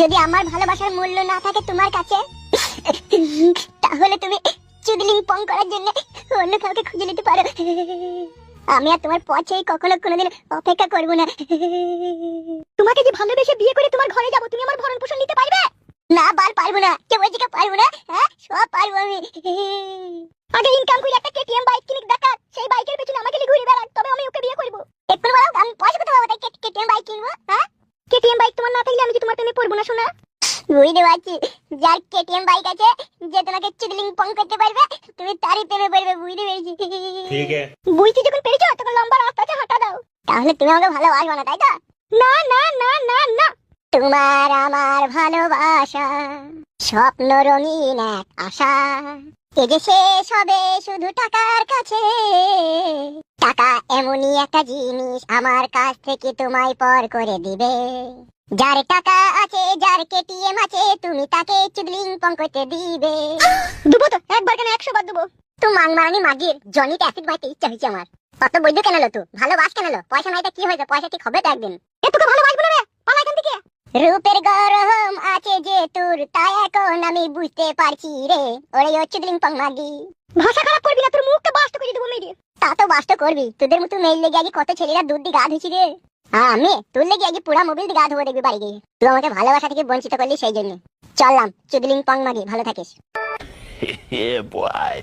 যদি আমার ভালোবাসার মূল্য না থাকে তোমার কাছে, তাহলে তুমি চুদলিং পং করার জন্য অন্য কাউকে খুঁজে নিতে পারো। আমি আর তোমার পথে কখনো কোনোদিন অপেক্ষা করব না। তোমাকে যে ভালোবেসে বিয়ে করে তোমার ঘরে যাব, তুমি আমার ভরণ পোষণ নিতে পারবে? না, পারবো না। কে বলছে কে পারবো না? হ্যাঁ, সব পারবো আমি। আগে ইনকাম করে একটা কেটিএম বাইক কিনে দেখা, সেই বাইকের পেছনে আমাকে নিয়ে ঘুরে বেড়াক, তবে আমি ওকে বিয়ে করব। একটু বলো, আমি পয়সা কোথায় পাবো তাই কেটিএম বাইক কিনবো? হ্যাঁ, কেটিএম বাইক তোমার না থাকলে আমি কি তোমার প্রেমে পড়বো না শোনা? বুঝতে পারছি, যার কেটিএম বাইক আছে, যে তোমাকে চুদলিং পং করতে পারবে, তুমি তারই প্রেমে পড়বে। বুঝতে পেরেছি। ঠিক আছে, বুঝতে যখন পেরেছো, তখন লম্বা রাস্তা আছে, হাঁটা দাও। তাহলে তুমি আমাকে ভালোবাসবে না, তাই তো? না না না না না, তোমার আমার ভালোবাসা স্বপ্ন রঙিন এক আশা, এ যে শেষ হবে শুধু টাকার কাছে। টাকা এমনই একটা জিনিস, আমার কাছ থেকে তোমায় পর করে দিবে। যার টাকা আছে, যার কেটিএম আছে, তুমি তাকে চুদলিং পং করতে দিবে। দেবো তো, একবার কেন 100 বার দেবো। তো মাংমারানি মাগির জনিতে অ্যাসিড মারতে ইচ্ছা হয়েছে আমার। কত বৈধ কেন লো? তো ভালোবাস কেন লো? পয়সা নাই তা কি হয়েছে? পয়সা ঠিক হবে তো একদিন। এ তোকে ভালোবাসবো না রে, পালা এখান থেকে। রূপের গরম আছে যে তোর, তাই এখন আমি বুঝতে পারছি রে, ওরে ও চুদলিং পং মাগি। ভাষা খারাপ করবি না, তোর মুখটা বাস্ত করে দেবো মেরে। তা তো বাস্ত করবি, তোদের মতো মেল লেগে আগে কত ছেলেরা দুধ দিয়ে গা ধুইছি রে। হ্যাঁ, আমি তোর লেগে আগে পুরা মোবিল দিয়ে গা ধোবো দেখবি বাড়ি গিয়ে। তুই আমাকে ভালোবাসা থেকে বঞ্চিত করলি, সেই জন্য চললাম। চুদলিং পং মাগি, ভালো থাকিস। yeah, boy.